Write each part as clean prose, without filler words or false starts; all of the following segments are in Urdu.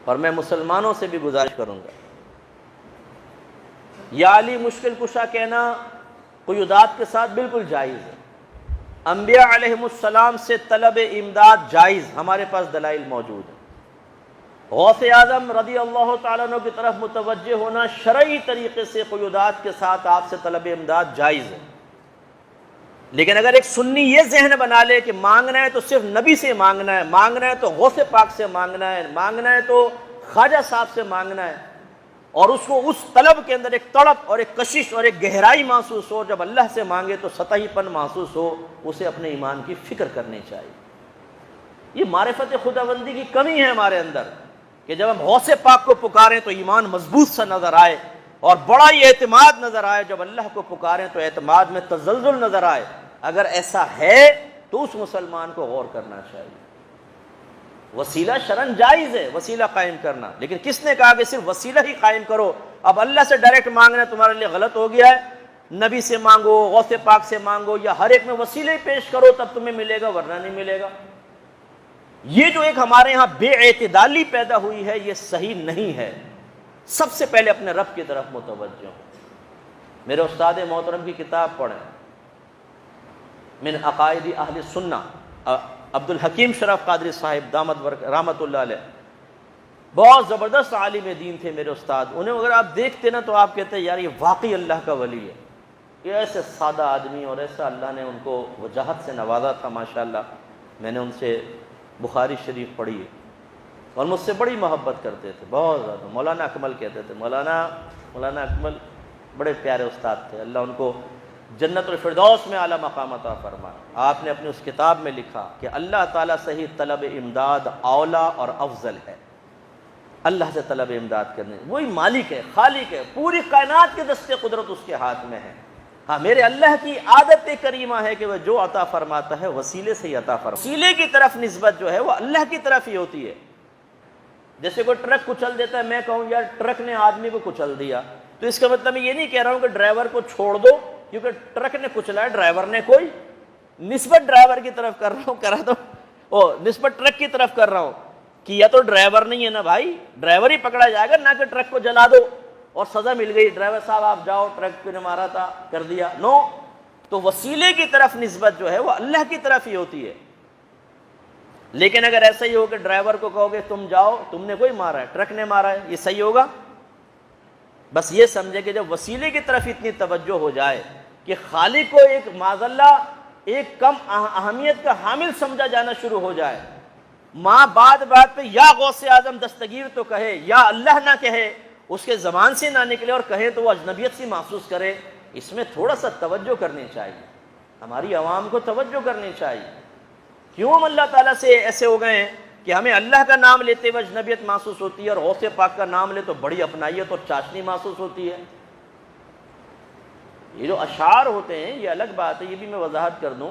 اور میں مسلمانوں سے بھی گزارش کروں گا، یا علی مشکل کشا کہنا قیودات کے ساتھ بالکل جائز ہے، انبیاء علیہم السلام سے طلب امداد جائز، ہمارے پاس دلائل موجود ہیں، غوث اعظم رضی اللہ تعالیٰ عنہ کی طرف متوجہ ہونا شرعی طریقے سے قیودات کے ساتھ آپ سے طلب امداد جائز ہے۔ لیکن اگر ایک سنی یہ ذہن بنا لے کہ مانگنا ہے تو صرف نبی سے مانگنا ہے، مانگنا ہے تو غوث پاک سے مانگنا ہے، مانگنا ہے تو خواجہ صاحب سے مانگنا ہے، اور اس کو اس طلب کے اندر ایک تڑپ اور ایک کشش اور ایک گہرائی محسوس ہو، جب اللہ سے مانگے تو سطحی پن محسوس ہو، اسے اپنے ایمان کی فکر کرنی چاہیے۔ یہ معرفت خداوندی کی کمی ہے ہمارے اندر کہ جب ہم غوث پاک کو پکاریں تو ایمان مضبوط سا نظر آئے اور بڑا ہی اعتماد نظر آئے، جب اللہ کو پکاریں تو اعتماد میں تزلزل نظر آئے۔ اگر ایسا ہے تو اس مسلمان کو غور کرنا چاہیے۔ وسیلہ شرعن جائز ہے وسیلہ قائم کرنا، لیکن کس نے کہا کہ صرف وسیلہ ہی قائم کرو؟ اب اللہ سے ڈائریکٹ مانگنا تمہارے لیے غلط ہو گیا ہے، نبی سے مانگو، غوث پاک سے مانگو، یا ہر ایک میں وسیلے پیش کرو تب تمہیں ملے گا ورنہ نہیں ملے گا۔ یہ جو ایک ہمارے ہاں بے اعتدالی پیدا ہوئی ہے یہ صحیح نہیں ہے۔ سب سے پہلے اپنے رب کی طرف متوجہ ہوں۔ میرے استاد محترم کی کتاب پڑھیں، من عقائد اہل سنہ، عبد الحکیم شرف قادری صاحب دامت رحمۃ اللہ علیہ، بہت زبردست عالم دین تھے میرے استاد۔ انہیں اگر آپ دیکھتے نا تو آپ کہتے ہیں یار یہ واقعی اللہ کا ولی ہے، یہ ایسے سادہ آدمی اور ایسا اللہ نے ان کو وجاہت سے نوازا تھا ماشاءاللہ۔ میں نے ان سے بخاری شریف پڑھی ہے اور مجھ سے بڑی محبت کرتے تھے، بہت زیادہ۔ مولانا اکمل کہتے تھے، مولانا اکمل بڑے پیارے استاد تھے، اللہ ان کو جنت الفردوس میں اعلیٰ مقام عطا فرمائے۔ آپ نے اپنی اس کتاب میں لکھا کہ اللہ تعالیٰ سے ہی طلب امداد اولا اور افضل ہے۔ اللہ سے طلب امداد کرنے، وہی مالک ہے، خالق ہے، پوری کائنات کے دست قدرت اس کے ہاتھ میں ہے۔ ہاں میرے اللہ کی عادت کریمہ ہے کہ وہ جو عطا فرماتا ہے وسیلے سے ہی عطا فرماتا ہے۔ وسیلے کی طرف نسبت جو ہے وہ اللہ کی طرف ہی ہوتی ہے۔ جیسے کوئی ٹرک کچل دیتا ہے، میں کہوں یار ٹرک نے آدمی کو کچل دیا، تو اس کا مطلب میں یہ نہیں کہہ رہا ہوں کہ ڈرائیور کو چھوڑ دو کیونکہ ٹرک نے کچلا ہے، ڈرائیور نے کوئی نسبت ڈرائیور کی طرف کر رہا ہوں نسبت ٹرک کی طرف کر رہا ہوں کہ یا تو ڈرائیور نہیں ہے نا بھائی، ڈرائیور ہی پکڑا جائے گا، نہ کہ ٹرک کو جلا دو اور سزا مل گئی، ڈرائیور صاحب آپ جاؤ، ٹرک نے مارا تھا کر دیا، نو۔ تو وسیلے کی طرف نسبت جو ہے وہ اللہ کی طرف ہی ہوتی ہے۔ لیکن اگر ایسا ہی ہو کہ ڈرائیور کو کہو گے تم جاؤ، تم نے کوئی مارا ہے، ٹرک نے مارا ہے، یہ صحیح ہوگا؟ بس یہ سمجھے کہ جب وسیلے کی طرف اتنی توجہ ہو جائے کہ خالق کو ایک معذاللہ ایک کم اہمیت کا حامل سمجھا جانا شروع ہو جائے، ماں بات بات پہ یا غوث اعظم دستگیر تو کہے یا اللہ نہ کہے، اس کے زبان سے نہ نکلے اور کہے تو وہ اجنبیت سی محسوس کرے، اس میں تھوڑا سا توجہ کرنی چاہیے، ہماری عوام کو توجہ کرنی چاہیے۔ کیوں ہم اللہ تعالیٰ سے ایسے ہو گئے ہیں کہ ہمیں اللہ کا نام لیتے ہوئے اجنبیت محسوس ہوتی ہے اور غوث پاک کا نام لے تو بڑی اپنائیت اور چاشنی محسوس ہوتی ہے؟ یہ جو اشعار ہوتے ہیں یہ الگ بات ہے، یہ بھی میں وضاحت کر دوں۔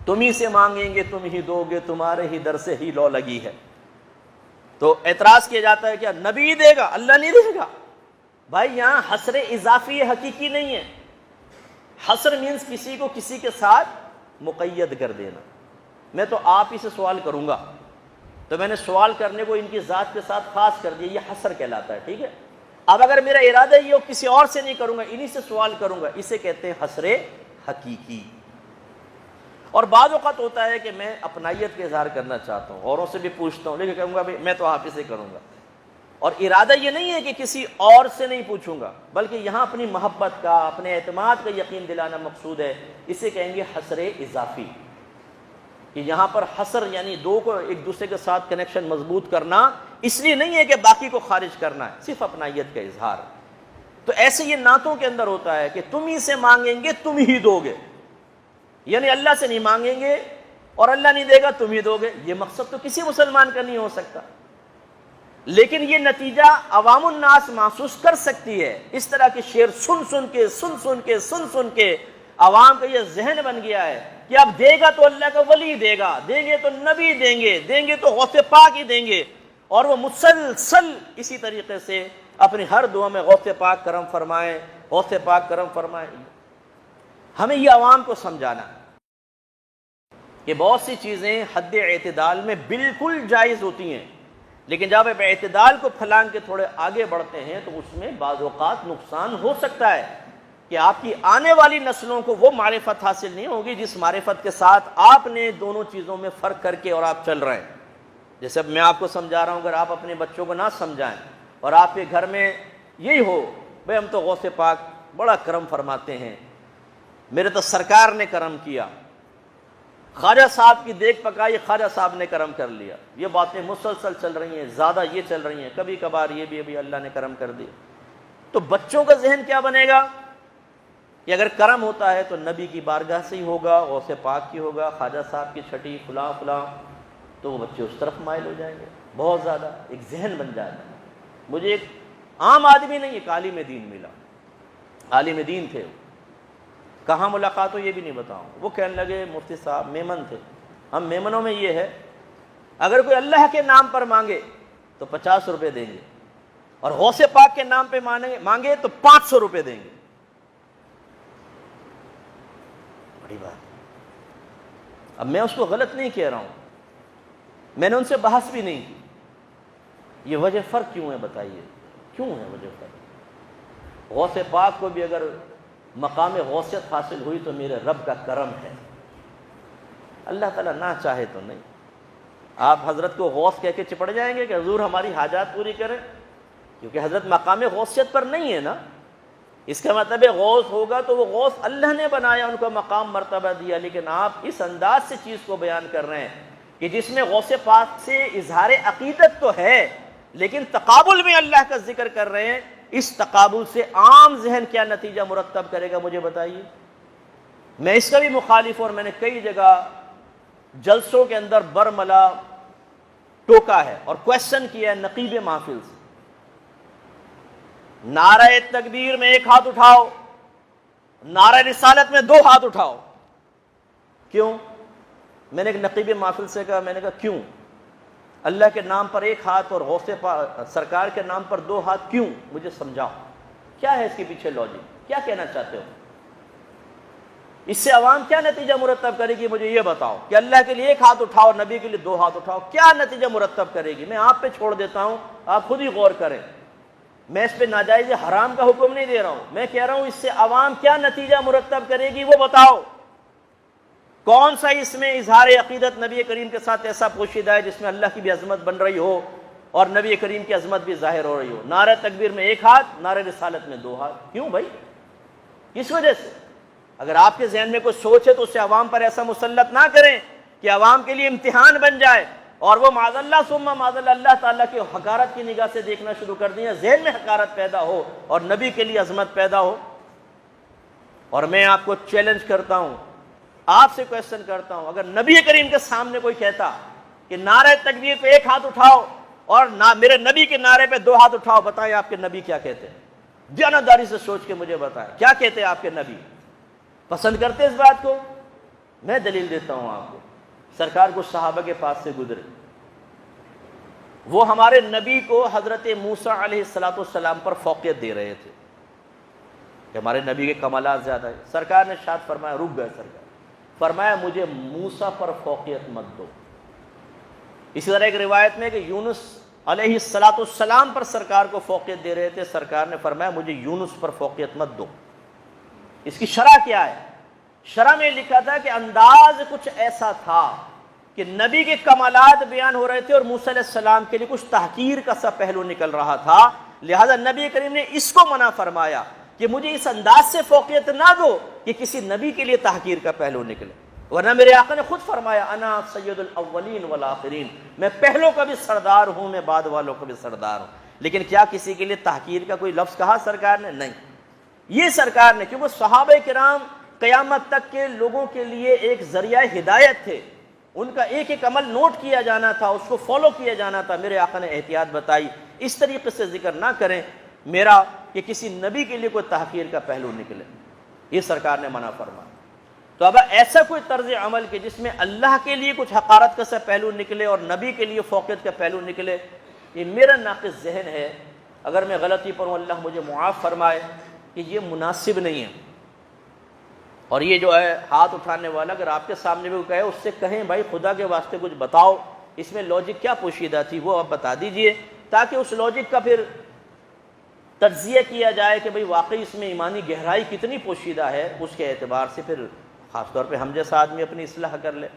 تم ہی سے مانگیں گے تم ہی دو گے، تمہارے ہی در سے ہی لو لگی ہے، تو اعتراض کیا جاتا ہے کیا نبی دے گا اللہ نہیں دے گا؟ بھائی یہاں حصر اضافی حقیقی نہیں ہے، حصر مینز کسی کو کسی کے ساتھ مقید کر دینا۔ میں تو آپ ہی سے سوال کروں گا تو میں نے سوال کرنے کو ان کی ذات کے ساتھ خاص کر دیا، یہ حصر کہلاتا ہے، ٹھیک ہے؟ اب اگر میرا ارادہ یہ ہو کسی اور سے نہیں کروں گا، انہی سے سوال کروں گا، اسے کہتے ہیں حصر حقیقی۔ اور بعض اوقات ہوتا ہے کہ میں اپنائیت کا اظہار کرنا چاہتا ہوں، اوروں سے بھی پوچھتا ہوں، لیکن کہوں گا میں تو آپ ہی سے کروں گا، اور ارادہ یہ نہیں ہے کہ کسی اور سے نہیں پوچھوں گا، بلکہ یہاں اپنی محبت کا اپنے اعتماد کا یقین دلانا مقصود ہے، اسے کہیں گے حصر اضافی۔ کہ یہاں پر حصر یعنی دو کو ایک دوسرے کے ساتھ کنیکشن مضبوط کرنا، اس لیے نہیں ہے کہ باقی کو خارج کرنا ہے، صرف اپنائیت کا اظہار۔ تو ایسے یہ نعتوں کے اندر ہوتا ہے کہ تم ہی سے مانگیں گے تم ہی دو گے، یعنی اللہ سے نہیں مانگیں گے اور اللہ نہیں دے گا تم ہی دو گے، یہ مقصد تو کسی مسلمان کا نہیں ہو سکتا۔ لیکن یہ نتیجہ عوام الناس محسوس کر سکتی ہے۔ اس طرح کے شعر سن سن کے عوام کا یہ ذہن بن گیا ہے کہ اب دے گا تو اللہ کا ولی دے گا، دیں گے تو نبی دیں گے تو غوث پاک ہی دیں گے، اور وہ مسلسل اسی طریقے سے اپنی ہر دعا میں غوث پاک کرم فرمائیں، غوث پاک کرم فرمائیں۔ ہمیں یہ عوام کو سمجھانا کہ بہت سی چیزیں حد اعتدال میں بالکل جائز ہوتی ہیں، لیکن جب آپ اعتدال کو پھلانگ کے تھوڑے آگے بڑھتے ہیں تو اس میں بعض اوقات نقصان ہو سکتا ہے کہ آپ کی آنے والی نسلوں کو وہ معرفت حاصل نہیں ہوگی جس معرفت کے ساتھ آپ نے دونوں چیزوں میں فرق کر کے اور آپ چل رہے ہیں۔ جیسے اب میں آپ کو سمجھا رہا ہوں، اگر آپ اپنے بچوں کو نہ سمجھائیں اور آپ کے گھر میں یہی ہو، بھئی ہم تو غوث پاک بڑا کرم فرماتے ہیں، میرے تو سرکار نے کرم کیا، خواجہ صاحب کی دیکھ پکائی، خواجہ صاحب نے کرم کر لیا، یہ باتیں مسلسل چل رہی ہیں، زیادہ یہ چل رہی ہیں، کبھی کبھار یہ بھی ابھی اللہ نے کرم کر دیا، تو بچوں کا ذہن کیا بنے گا کہ اگر کرم ہوتا ہے تو نبی کی بارگاہ سے ہی ہوگا، غوث پاک کی ہوگا، خواجہ صاحب کی چھٹی فلاں فلاں، تو وہ بچے اس طرف مائل ہو جائیں گے، بہت زیادہ ایک ذہن بن جاتا ہے۔ مجھے ایک عام آدمی نہیں، ایک عالم دین ملا، عالم دین تھے، کہاں ملاقات ہو یہ بھی نہیں بتاؤں، وہ کہنے لگے مفتی صاحب میمن تھے، ہم میمنوں میں یہ ہے اگر کوئی اللہ کے نام پر مانگے تو 50 روپے دیں گے، اور غوث پاک کے نام پہ مانگے تو 500 روپے دیں گے۔ بڑی بات۔ اب میں اس کو غلط نہیں کہہ رہا ہوں، میں نے ان سے بحث بھی نہیں کی، یہ وجہ فرق کیوں ہے بتائیے، کیوں ہے وجہ فرق؟ غوث پاک کو بھی اگر مقام غوثیت حاصل ہوئی تو میرے رب کا کرم ہے، اللہ تعالیٰ نہ چاہے تو نہیں۔ آپ حضرت کو غوث کہہ کے چپڑ جائیں گے کہ حضور ہماری حاجات پوری کریں، کیونکہ حضرت مقام غوثیت پر نہیں ہے نا، اس کا مطلب ہے غوث ہوگا تو وہ غوث اللہ نے بنایا، ان کو مقام مرتبہ دیا، لیکن آپ اس انداز سے چیز کو بیان کر رہے ہیں کہ جس میں غوث پاک سے اظہار عقیدت تو ہے لیکن تقابل میں اللہ کا ذکر کر رہے ہیں، اس تقابل سے عام ذہن کیا نتیجہ مرتب کرے گا مجھے بتائیے؟ میں اس کا بھی مخالف ہوں، اور میں نے کئی جگہ جلسوں کے اندر برملا ٹوکا ہے اور کویسچن کیا ہے نقیب محفل سے، نعرہ تکبیر میں 1 ہاتھ اٹھاؤ، نعرہ رسالت میں 2 ہاتھ اٹھاؤ، کیوں؟ میں نے ایک نقیب محفل سے کہا، میں نے کہا کیوں؟ اللہ کے نام پر 1 ہاتھ اور غوث سرکار کے نام پر 2 ہاتھ کیوں؟ مجھے سمجھاؤ، کیا ہے اس کے پیچھے لاجک، کیا کہنا چاہتے ہو؟ اس سے عوام کیا نتیجہ مرتب کرے گی مجھے یہ بتاؤ، کہ اللہ کے لیے 1 ہاتھ اٹھاؤ، نبی کے لیے 2 ہاتھ اٹھاؤ، کیا نتیجہ مرتب کرے گی؟ میں آپ پہ چھوڑ دیتا ہوں، آپ خود ہی غور کریں، میں اس پہ ناجائز حرام کا حکم نہیں دے رہا ہوں، میں کہہ رہا ہوں اس سے عوام کیا نتیجہ مرتب کرے گی وہ بتاؤ۔ کون سا اس میں اظہار عقیدت نبی کریم کے ساتھ ایسا پوشیدہ ہے جس میں اللہ کی بھی عظمت بن رہی ہو اور نبی کریم کی عظمت بھی ظاہر ہو رہی ہو؟ نعرہ تکبیر میں 1 ہاتھ، نعرہ رسالت میں 2 ہاتھ، کیوں بھائی؟ کس وجہ سے؟ اگر آپ کے ذہن میں کوئی سوچ ہے تو اسے عوام پر ایسا مسلط نہ کریں کہ عوام کے لیے امتحان بن جائے اور وہ معاذ اللہ ثم معاذ اللہ تعالیٰ کی حقارت کی نگاہ سے دیکھنا شروع کر دیں، ذہن میں حقارت پیدا ہو اور نبی کے لیے عظمت پیدا ہو۔ اور میں آپ کو چیلنج کرتا ہوں، آپ سے کویسچن کرتا ہوں، اگر نبی کریم کے سامنے کوئی کہتا کہ نعرہ تکبیر پہ 1 ہاتھ اٹھاؤ اور میرے نبی کے نعرے پہ 2 ہاتھ اٹھاؤ، بتائیں آپ کے نبی کیا کہتے ہیں؟ دیانتداری سے سوچ کے مجھے بتائیں کیا کہتے ہیں آپ کے نبی؟ پسند کرتے اس بات کو؟ میں دلیل دیتا ہوں آپ کو، سرکار کو صحابہ کے پاس سے گزرے، وہ ہمارے نبی کو حضرت موسیٰ علیہ السلام پر فوقیت دے رہے تھے کہ ہمارے نبی کے کمالات زیادہ ہیں۔ سرکار نے ارشاد فرمایا، رک گئے سرکار، فرمایا مجھے موسیٰ پر فوقیت مت دو۔ اسی طرح ایک روایت میں کہ یونس علیہ السلام پر سرکار کو فوقیت دے رہے تھے، سرکار نے فرمایا مجھے یونس پر فوقیت مت دو۔ اس کی شرح کیا ہے؟ شرح میں لکھا تھا کہ انداز کچھ ایسا تھا کہ نبی کے کمالات بیان ہو رہے تھے اور موسیٰ علیہ السلام کے لیے کچھ تحقیر کا سا پہلو نکل رہا تھا، لہذا نبی کریم نے اس کو منع فرمایا کہ مجھے اس انداز سے فوقیت نہ دو کہ کسی نبی کے لیے تحقیر کا پہلو نکلے، ورنہ میرے آقا نے خود فرمایا انا سید الاولین والآخرین، میں پہلوں کا بھی سردار ہوں، میں بعد والوں کا بھی سردار ہوں۔ لیکن کیا کسی کے لیے تحقیر کا کوئی لفظ کہا سرکار نے؟ نہیں، یہ سرکار نے، کیونکہ صحابہ کرام قیامت تک کے لوگوں کے لیے ایک ذریعہ ہدایت تھے، ان کا ایک ایک عمل نوٹ کیا جانا تھا، اس کو فالو کیا جانا تھا۔ میرے آقا نے احتیاط بتائی اس طریقے سے ذکر نہ کریں میرا کہ کسی نبی کے لیے کوئی تحقیر کا پہلو نکلے، یہ سرکار نے منع فرمایا۔ تو اب ایسا کوئی طرز عمل کہ جس میں اللہ کے لیے کچھ حقارت کا سا پہلو نکلے اور نبی کے لیے فوقیت کا پہلو نکلے، یہ میرا ناقص ذہن ہے، اگر میں غلطی پر ہوں اللہ مجھے معاف فرمائے، کہ یہ مناسب نہیں ہے۔ اور یہ جو ہے ہاتھ اٹھانے والا، اگر آپ کے سامنے بھی کہے اس سے کہیں بھائی خدا کے واسطے کچھ بتاؤ اس میں لاجک کیا پوشیدہ تھی وہ آپ بتا دیجئے، تاکہ اس لاجک کا پھر تجزیہ کیا جائے کہ بھئی واقعی اس میں ایمانی گہرائی کتنی پوشیدہ ہے، اس کے اعتبار سے پھر خاص طور پہ ہم جیسا آدمی اپنی اصلاح کر لے۔